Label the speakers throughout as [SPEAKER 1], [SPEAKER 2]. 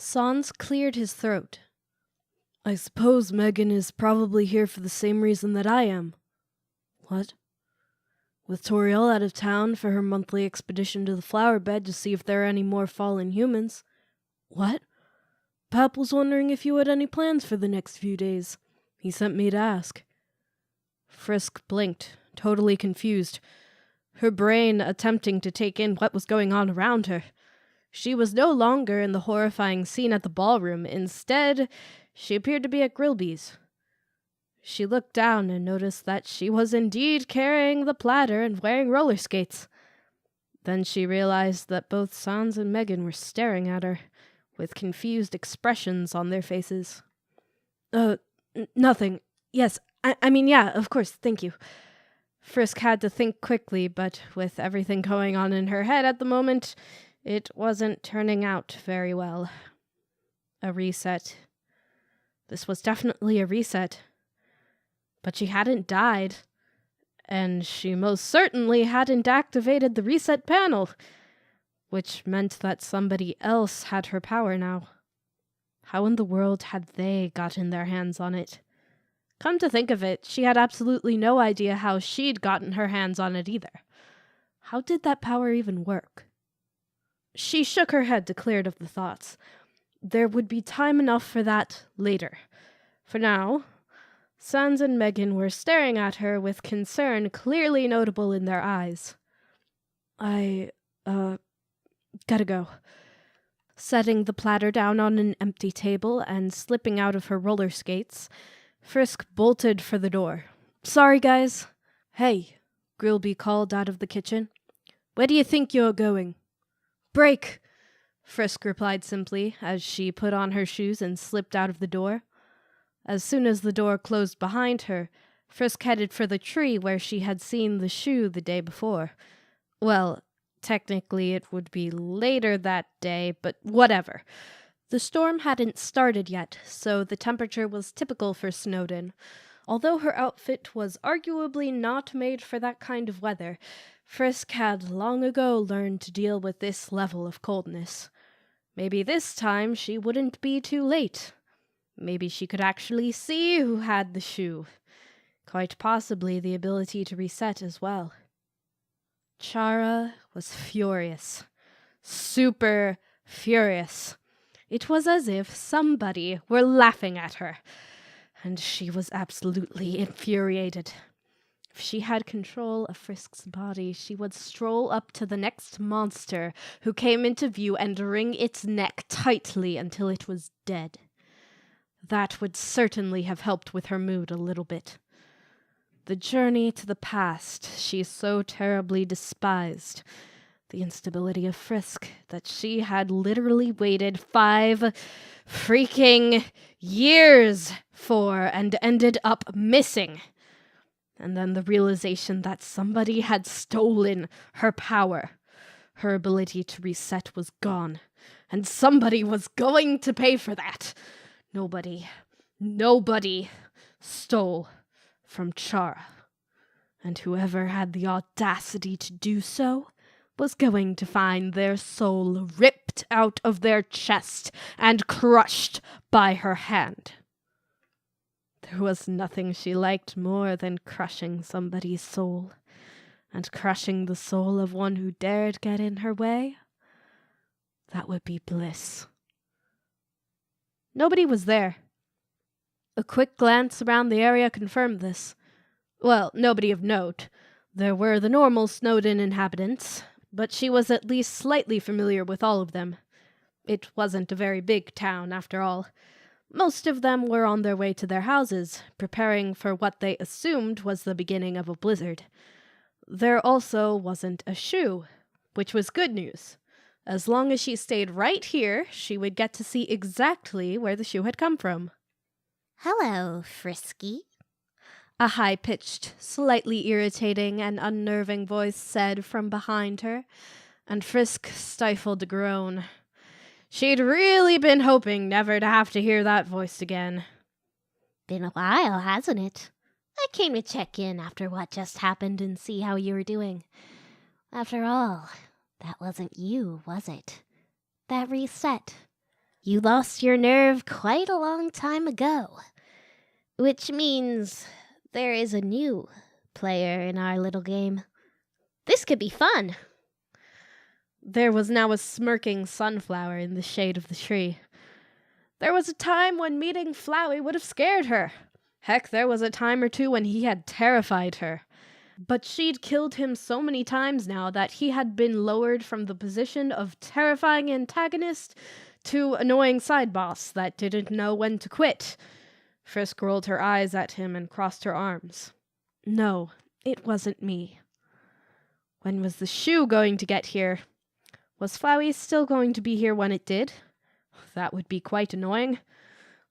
[SPEAKER 1] Sans cleared his throat. I suppose Megan is probably here for the same reason that I am. What? With Toriel out of town for her monthly expedition to the flower bed to see if there are any more fallen humans. What? Pap was wondering if you had any plans for the next few days. He sent me to ask. Frisk blinked, totally confused, her brain attempting to take in what was going on around her. She was no longer in the horrifying scene at the ballroom. Instead, she appeared to be at Grillby's. She looked down and noticed that she was indeed carrying the platter and wearing roller skates. Then she realized that both Sans and Megan were staring at her, with confused expressions on their faces. Nothing. Yes, I mean, yeah, of course, thank you. Frisk had to think quickly, but with everything going on in her head at the moment, it wasn't turning out very well. A reset. This was definitely a reset. But she hadn't died. And she most certainly hadn't activated the reset panel, which meant that somebody else had her power now. How in the world had they gotten their hands on it? Come to think of it, she had absolutely no idea how she'd gotten her hands on it either. How did that power even work? She shook her head to clear it of the thoughts. There would be time enough for that later. For now, Sans and Megan were staring at her with concern clearly notable in their eyes. Gotta go. Setting the platter down on an empty table and slipping out of her roller skates, Frisk bolted for the door. Sorry, guys. Hey, Grillby called out of the kitchen. Where do you think you're going? Break, Frisk replied simply as she put on her shoes and slipped out of the door. As soon as the door closed behind her, Frisk headed for the tree where she had seen the shoe the day before. Well, technically it would be later that day, but whatever. The storm hadn't started yet, so the temperature was typical for Snowdin. Although her outfit was arguably not made for that kind of weather, Frisk had long ago learned to deal with this level of coldness. Maybe this time she wouldn't be too late. Maybe she could actually see who had the shoe. Quite possibly the ability to reset as well. Chara was furious. Super furious. It was as if somebody were laughing at her, and she was absolutely infuriated. If she had control of Frisk's body, she would stroll up to the next monster who came into view and wring its neck tightly until it was dead. That would certainly have helped with her mood a little bit. The journey to the past she so terribly despised. The instability of Frisk that she had literally waited 5 freaking years for and ended up missing. And then the realization that somebody had stolen her power. Her ability to reset was gone, and somebody was going to pay for that. Nobody stole from Chara. And whoever had the audacity to do so was going to find their soul ripped out of their chest and crushed by her hand. There was nothing she liked more than crushing somebody's soul, and crushing the soul of one who dared get in her way. That would be bliss. Nobody was there. A quick glance around the area confirmed this. Well, nobody of note. There were the normal Snowdin inhabitants, but she was at least slightly familiar with all of them. It wasn't a very big town, after all. Most of them were on their way to their houses, preparing for what they assumed was the beginning of a blizzard. There also wasn't a shoe, which was good news. As long as she stayed right here, she would get to see exactly where the shoe had come from.
[SPEAKER 2] Hello, Frisky.
[SPEAKER 1] A high-pitched, slightly irritating and unnerving voice said from behind her, and Frisk stifled a groan. She'd really been hoping never to have to hear that voice again.
[SPEAKER 2] Been a while, hasn't it? I came to check in after what just happened and see how you were doing. After all, that wasn't you, was it? That reset. You lost your nerve quite a long time ago, which means there is a new player in our little game. This could be fun.
[SPEAKER 1] There was now a smirking sunflower in the shade of the tree. There was a time when meeting Flowey would have scared her. Heck, there was a time or two when he had terrified her. But she'd killed him so many times now that he had been lowered from the position of terrifying antagonist to annoying side boss that didn't know when to quit. Frisk rolled her eyes at him and crossed her arms. No, it wasn't me. When was the shoe going to get here? Was Flowey still going to be here when it did? That would be quite annoying.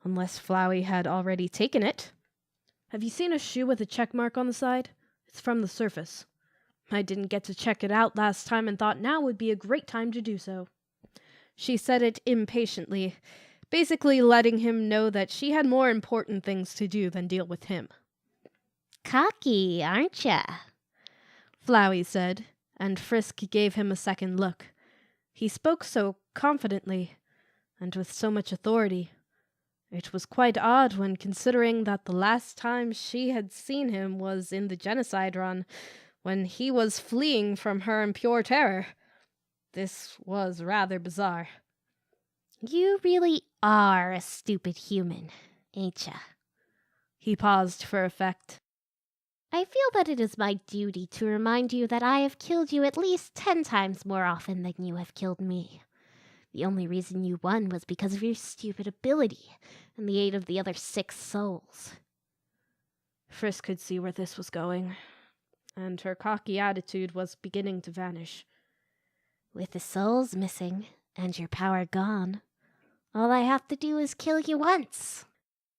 [SPEAKER 1] Unless Flowey had already taken it. Have you seen a shoe with a check mark on the side? It's from the surface. I didn't get to check it out last time and thought now would be a great time to do so. She said it impatiently, basically letting him know that she had more important things to do than deal with him.
[SPEAKER 2] Cocky, aren't ya?
[SPEAKER 1] Flowey said, and Frisk gave him a second look. He spoke so confidently, and with so much authority. It was quite odd when considering that the last time she had seen him was in the genocide run, when he was fleeing from her in pure terror. This was rather bizarre.
[SPEAKER 2] You really are a stupid human, ain't ya?
[SPEAKER 1] He paused for effect.
[SPEAKER 2] I feel that it is my duty to remind you that I have killed you at least 10 times more often than you have killed me. The only reason you won was because of your stupid ability and the aid of the other 6 souls.
[SPEAKER 1] Frisk could see where this was going, and her cocky attitude was beginning to vanish.
[SPEAKER 2] With the souls missing and your power gone, all I have to do is kill you once.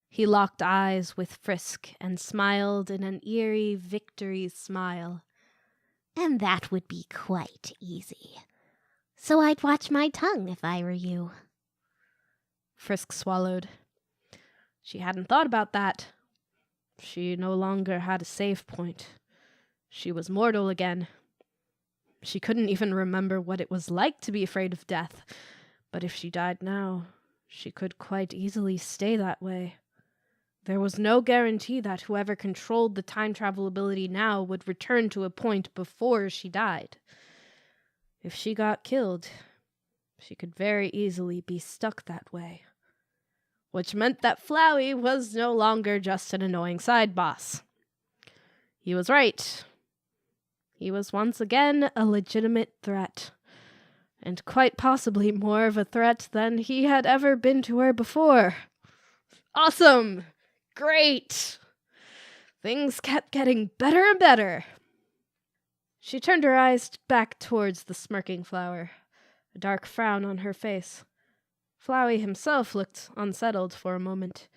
[SPEAKER 1] He locked eyes with Frisk and smiled in an eerie victory smile.
[SPEAKER 2] And that would be quite easy. So I'd watch my tongue if I were you.
[SPEAKER 1] Frisk swallowed. She hadn't thought about that. She no longer had a save point. She was mortal again. She couldn't even remember what it was like to be afraid of death. But if she died now, she could quite easily stay that way. There was no guarantee that whoever controlled the time travel ability now would return to a point before she died. If she got killed, she could very easily be stuck that way. Which meant that Flowey was no longer just an annoying side boss. He was right. He was once again a legitimate threat. And quite possibly more of a threat than he had ever been to her before. Awesome! Great! Things kept getting better and better. She turned her eyes back towards the smirking flower, a dark frown on her face. Flowey himself looked unsettled for a moment.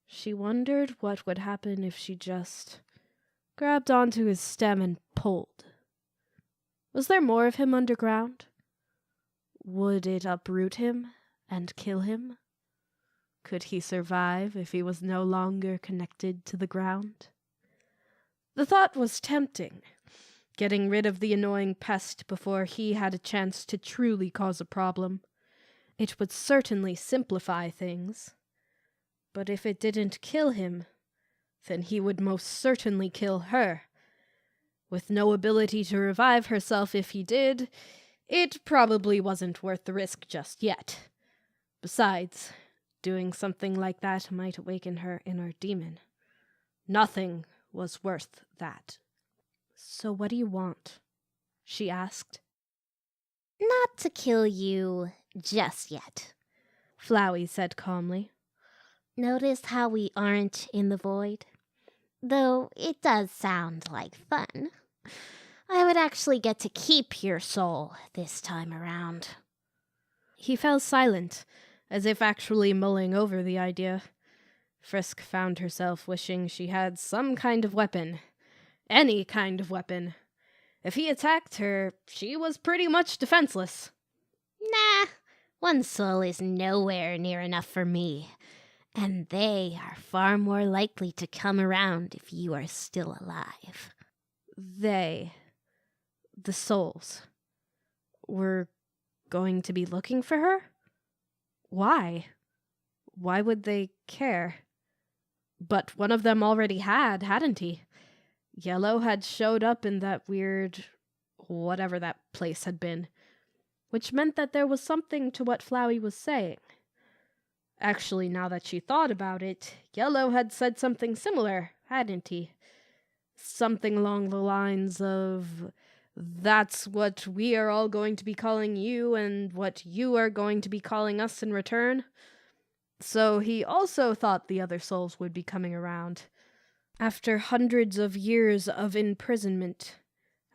[SPEAKER 1] She wondered what would happen if she just grabbed onto his stem and pulled. Was there more of him underground? Would it uproot him and kill him? Could he survive if he was no longer connected to the ground? The thought was tempting, getting rid of the annoying pest before he had a chance to truly cause a problem. It would certainly simplify things. But if it didn't kill him, then he would most certainly kill her. With no ability to revive herself if he did, it probably wasn't worth the risk just yet. Besides, doing something like that might awaken her inner demon. Nothing was worth that. So what do you want? She asked.
[SPEAKER 2] Not to kill you just yet,
[SPEAKER 1] Flowey said calmly.
[SPEAKER 2] Notice how we aren't in the void? Though it does sound like fun. I would actually get to keep your soul this time around.
[SPEAKER 1] He fell silent, as if actually mulling over the idea. Frisk found herself wishing she had some kind of weapon. Any kind of weapon. If he attacked her, she was pretty much defenseless.
[SPEAKER 2] Nah, one soul is nowhere near enough for me. And they are far more likely to come around if you are still alive.
[SPEAKER 1] They, the souls, were going to be looking for her? Why? Why would they care? But one of them already hadn't he? Yellow had showed up in that weird, whatever that place had been, which meant that there was something to what Flowey was saying. Actually, now that she thought about it, Yellow had said something similar, hadn't he? Something along the lines of, "That's what we are all going to be calling you, and what you are going to be calling us in return." So he also thought the other souls would be coming around. After hundreds of years of imprisonment,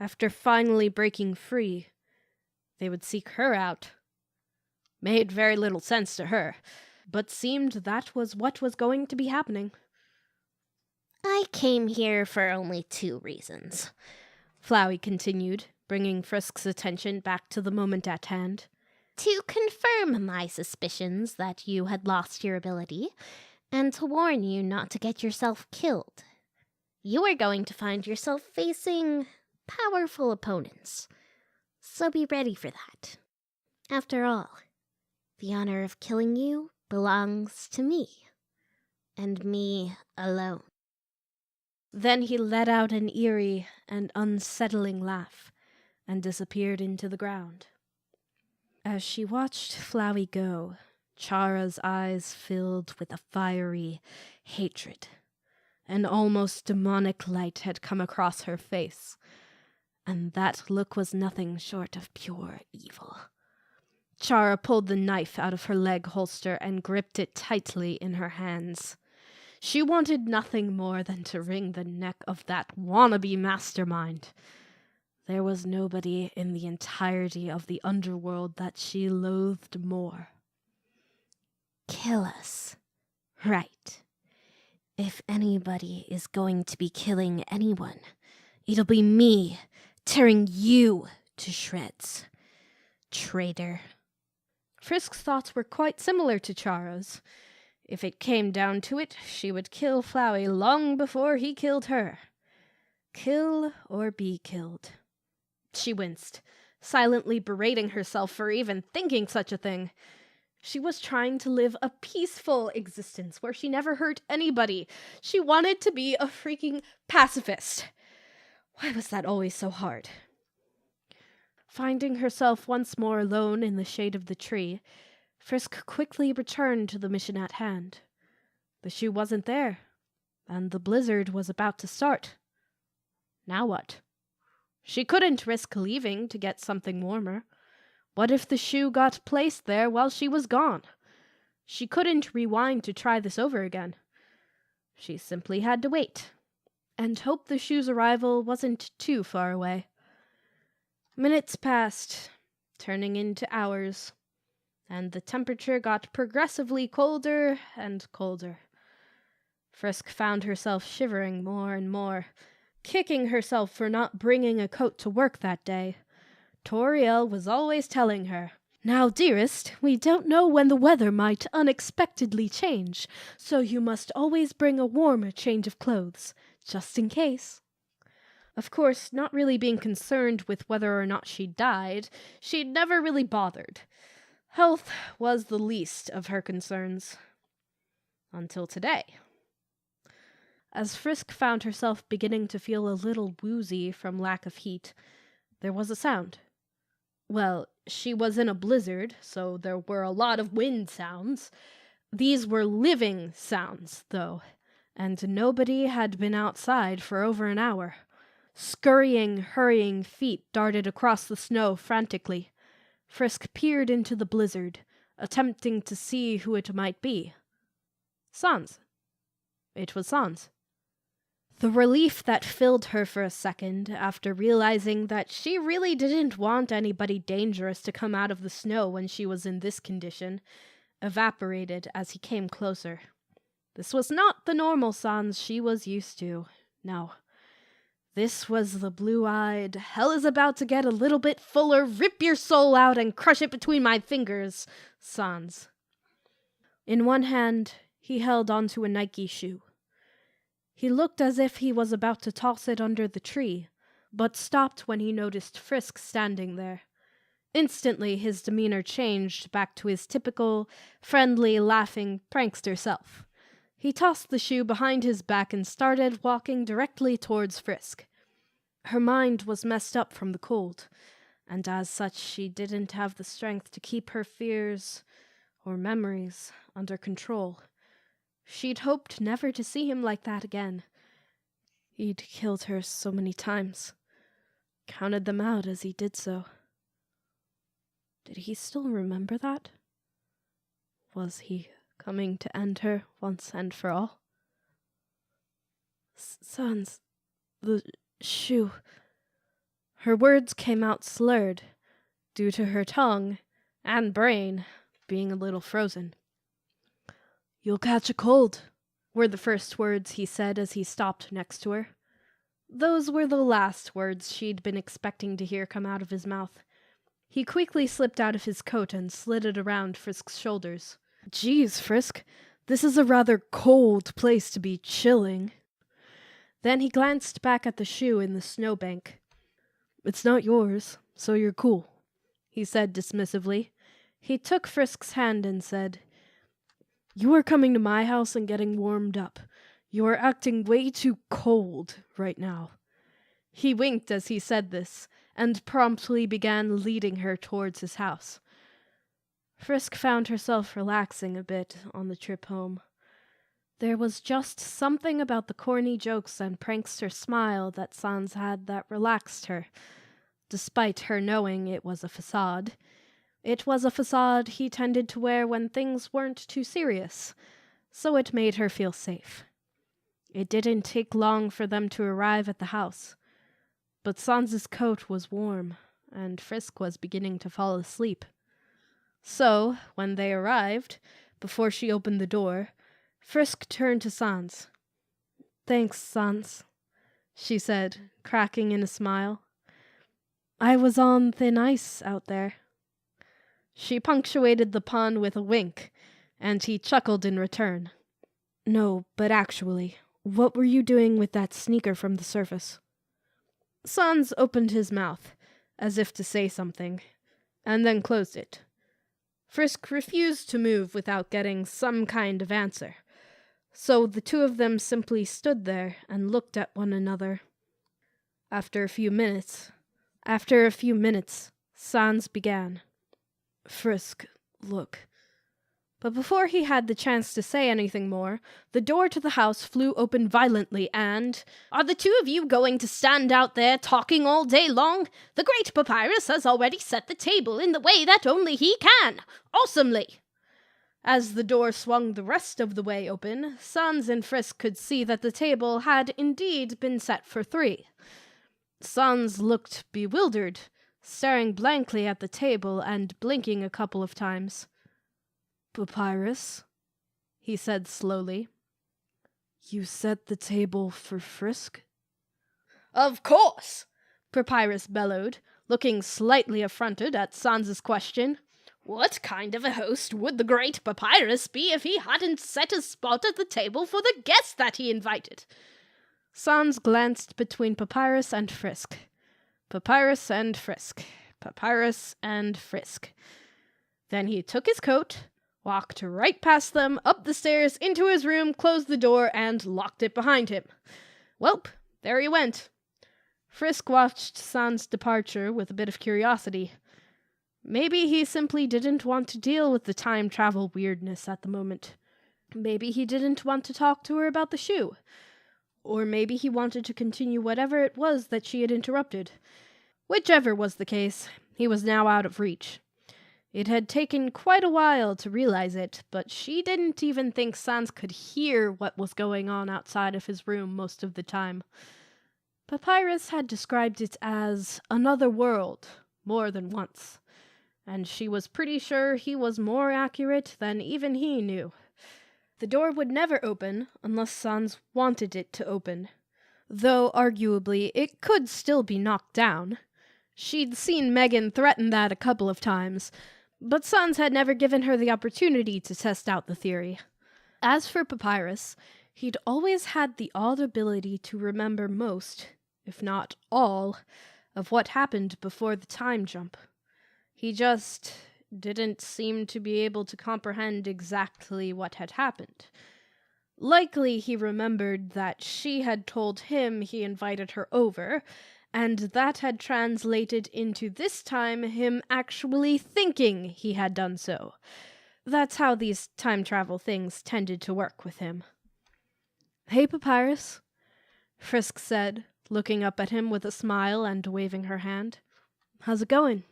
[SPEAKER 1] after finally breaking free, they would seek her out. Made very little sense to her, but seemed that was what was going to be happening.
[SPEAKER 2] I came here for only 2 reasons,
[SPEAKER 1] Flowey continued, bringing Frisk's attention back to the moment at hand.
[SPEAKER 2] To confirm my suspicions that you had lost your ability, and to warn you not to get yourself killed. You are going to find yourself facing powerful opponents, so be ready for that. After all, the honor of killing you belongs to me, and me alone.
[SPEAKER 1] Then he let out an eerie and unsettling laugh and disappeared into the ground. As she watched Flowey go, Chara's eyes filled with a fiery hatred. An almost demonic light had come across her face, and that look was nothing short of pure evil. Chara pulled the knife out of her leg holster and gripped it tightly in her hands. She wanted nothing more than to wring the neck of that wannabe mastermind. There was nobody in the entirety of the underworld that she loathed more.
[SPEAKER 2] Kill us. Right. If anybody is going to be killing anyone, it'll be me, tearing you to shreds. Traitor.
[SPEAKER 1] Frisk's thoughts were quite similar to Chara's. If it came down to it, she would kill Flowey long before he killed her. Kill or be killed. She winced, silently berating herself for even thinking such a thing. She was trying to live a peaceful existence where she never hurt anybody. She wanted to be a freaking pacifist. Why was that always so hard? Finding herself once more alone in the shade of the tree, Frisk quickly returned to the mission at hand. The shoe wasn't there, and the blizzard was about to start. Now what? She couldn't risk leaving to get something warmer. What if the shoe got placed there while she was gone? She couldn't rewind to try this over again. She simply had to wait, and hope the shoe's arrival wasn't too far away. Minutes passed, turning into hours, and the temperature got progressively colder and colder. Frisk found herself shivering more and more, kicking herself for not bringing a coat to work that day. Toriel was always telling her, "Now, dearest, we don't know when the weather might unexpectedly change, so you must always bring a warmer change of clothes, just in case." Of course, not really being concerned with whether or not she died, she'd never really bothered. Health was the least of her concerns. Until today. As Frisk found herself beginning to feel a little woozy from lack of heat, there was a sound. Well, she was in a blizzard, so there were a lot of wind sounds. These were living sounds, though, and nobody had been outside for over an hour. Scurrying, hurrying feet darted across the snow frantically. Frisk peered into the blizzard, attempting to see who it might be. Sans. It was Sans. The relief that filled her for a second after realizing that she really didn't want anybody dangerous to come out of the snow when she was in this condition evaporated as he came closer. This was not the normal Sans she was used to. No. This was the blue-eyed, hell is about to get a little bit fuller, rip your soul out and crush it between my fingers, Sans. In one hand, he held onto a Nike shoe. He looked as if he was about to toss it under the tree, but stopped when he noticed Frisk standing there. Instantly, his demeanor changed back to his typical, friendly, laughing prankster self. He tossed the shoe behind his back and started walking directly towards Frisk. Her mind was messed up from the cold, and as such she didn't have the strength to keep her fears or memories under control. She'd hoped never to see him like that again. He'd killed her so many times, counted them out as he did so. Did he still remember that? Was he coming to end her once and for all? Sans, the shoe. Her words came out slurred, due to her tongue and brain being a little frozen. "You'll catch a cold," were the first words he said as he stopped next to her. Those were the last words she'd been expecting to hear come out of his mouth. He quickly slipped out of his coat and slid it around Frisk's shoulders. "Geez, Frisk, this is a rather cold place to be chilling." Then he glanced back at the shoe in the snowbank. "It's not yours, so you're cool," he said dismissively. He took Frisk's hand and said, "You are coming to my house and getting warmed up. You are acting way too cold right now." He winked as he said this, and promptly began leading her towards his house. Frisk found herself relaxing a bit on the trip home. There was just something about the corny jokes and prankster smile that Sans had that relaxed her, despite her knowing it was a facade. It was a facade he tended to wear when things weren't too serious, so it made her feel safe. It didn't take long for them to arrive at the house, but Sans's coat was warm, and Frisk was beginning to fall asleep. So, when they arrived, before she opened the door, Frisk turned to Sans. "Thanks, Sans," she said, cracking in a smile. "I was on thin ice out there." She punctuated the pun with a wink, and he chuckled in return. "No, but actually, what were you doing with that sneaker from the surface?" Sans opened his mouth, as if to say something, and then closed it. Frisk refused to move without getting some kind of answer, so the two of them simply stood there and looked at one another. After a few minutes, Sans began. "Frisk, look." But before he had the chance to say anything more, the door to the house flew open violently and— "Are the two of you going to stand out there talking all day long? The great Papyrus has already set the table in the way that only he can. Awesomely!" As the door swung the rest of the way open, Sans and Frisk could see that the table had indeed been set for three. Sans looked bewildered, staring blankly at the table and blinking a couple of times. "Papyrus," he said slowly. "You set the table for Frisk?" "Of course!" Papyrus bellowed, looking slightly affronted at Sans's question. What kind of a host would the great Papyrus be if he hadn't set a spot at the table for the guests that he invited? Sans glanced between Papyrus and Frisk. Papyrus and Frisk. Papyrus and Frisk. Then he took his coat, walked right past them, up the stairs, into his room, closed the door, and locked it behind him. Welp, there he went. Frisk watched Sans' departure with a bit of curiosity. Maybe he simply didn't want to deal with the time travel weirdness at the moment. Maybe he didn't want to talk to her about the shoe. Or maybe he wanted to continue whatever it was that she had interrupted. Whichever was the case, he was now out of reach. It had taken quite a while to realize it, but she didn't even think Sans could hear what was going on outside of his room most of the time. Papyrus had described it as another world more than once, and she was pretty sure he was more accurate than even he knew. The door would never open unless Sans wanted it to open, though arguably it could still be knocked down. She'd seen Megan threaten that a couple of times, but Sans had never given her the opportunity to test out the theory. As for Papyrus, he'd always had the odd ability to remember most, if not all, of what happened before the time jump. He just didn't seem to be able to comprehend exactly what had happened. Likely he remembered that she had told him he invited her over, and that had translated into this time him actually thinking he had done so. That's how these time travel things tended to work with him. "Hey, Papyrus," Frisk said, looking up at him with a smile and waving her hand. "How's it going?"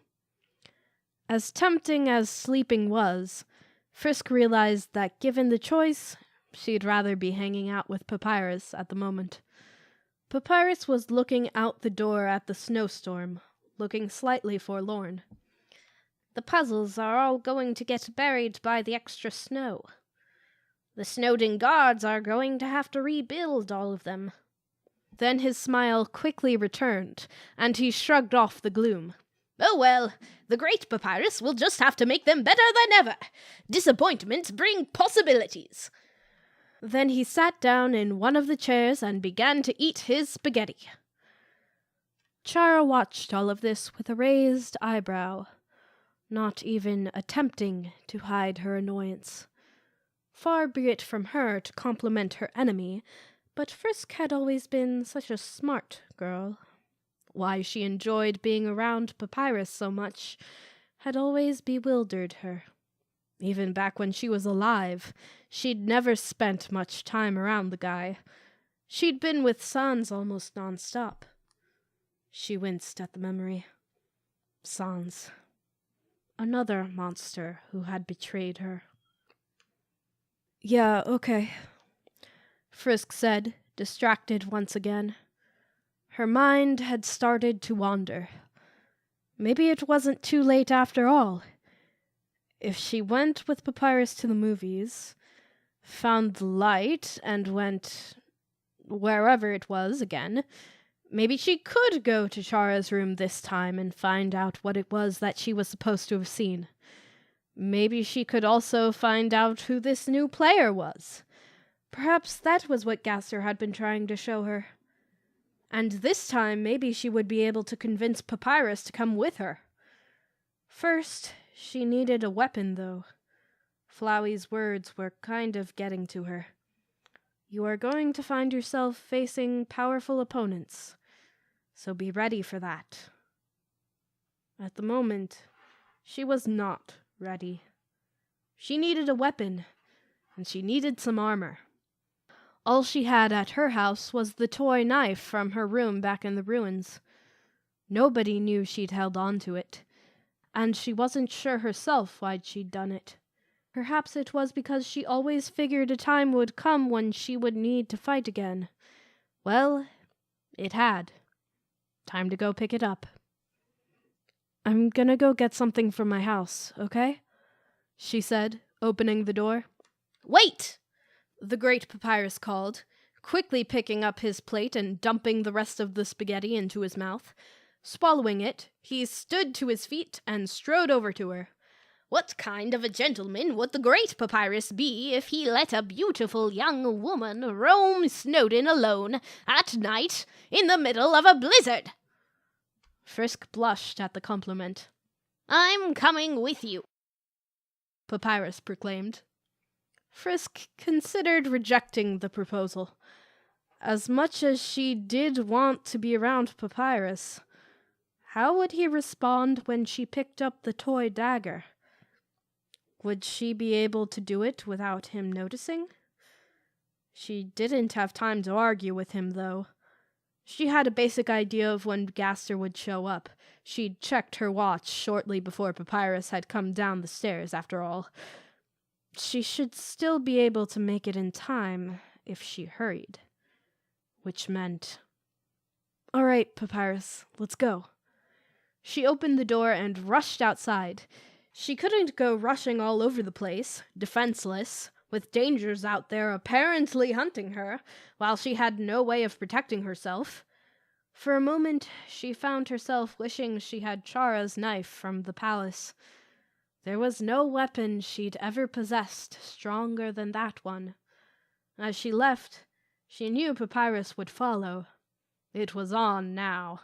[SPEAKER 1] As tempting as sleeping was, Frisk realized that given the choice, she'd rather be hanging out with Papyrus at the moment. Papyrus was looking out the door at the snowstorm, looking slightly forlorn. "The puzzles are all going to get buried by the extra snow. The Snowdin guards are going to have to rebuild all of them." Then his smile quickly returned, and he shrugged off the gloom. "Oh well, the great Papyrus will just have to make them better than ever. Disappointments bring possibilities." Then he sat down in one of the chairs and began to eat his spaghetti. Chara watched all of this with a raised eyebrow, not even attempting to hide her annoyance. Far be it from her to compliment her enemy, but Frisk had always been such a smart girl. Why she enjoyed being around Papyrus so much had always bewildered her. Even back when she was alive, she'd never spent much time around the guy. She'd been with Sans almost non-stop. She winced at the memory. Sans. Another monster who had betrayed her. "Yeah, okay," Frisk said, distracted once again. Her mind had started to wander. Maybe it wasn't too late after all. If she went with Papyrus to the movies, found the light, and went wherever it was again, maybe she could go to Chara's room this time and find out what it was that she was supposed to have seen. Maybe she could also find out who this new player was. Perhaps that was what Gaster had been trying to show her. And this time maybe she would be able to convince Papyrus to come with her. First, she needed a weapon, though. Flowey's words were kind of getting to her. You are going to find yourself facing powerful opponents, so be ready for that. At the moment, she was not ready. She needed a weapon, and she needed some armor. All she had at her house was the toy knife from her room back in the ruins. Nobody knew she'd held on to it, and she wasn't sure herself why she'd done it. Perhaps it was because she always figured a time would come when she would need to fight again. Well, it had. Time to go pick it up. "I'm gonna go get something from my house, okay?" she said, opening the door. "Wait!" the great Papyrus called, quickly picking up his plate and dumping the rest of the spaghetti into his mouth. Swallowing it, he stood to his feet and strode over to her. What kind of a gentleman would the great Papyrus be if he let a beautiful young woman roam Snowdin alone at night in the middle of a blizzard? Frisk blushed at the compliment. "I'm coming with you," Papyrus proclaimed. Frisk considered rejecting the proposal. As much as she did want to be around Papyrus, how would he respond when she picked up the toy dagger? Would she be able to do it without him noticing? She didn't have time to argue with him, though. She had a basic idea of when Gaster would show up. She'd checked her watch shortly before Papyrus had come down the stairs, after all. She should still be able to make it in time if she hurried. Which meant... "All right, Papyrus, let's go." She opened the door and rushed outside. She couldn't go rushing all over the place, defenseless, with dangers out there apparently hunting her, while she had no way of protecting herself. For a moment, she found herself wishing she had Chara's knife from the palace. There was no weapon she'd ever possessed stronger than that one. As she left, she knew Papyrus would follow. It was on now.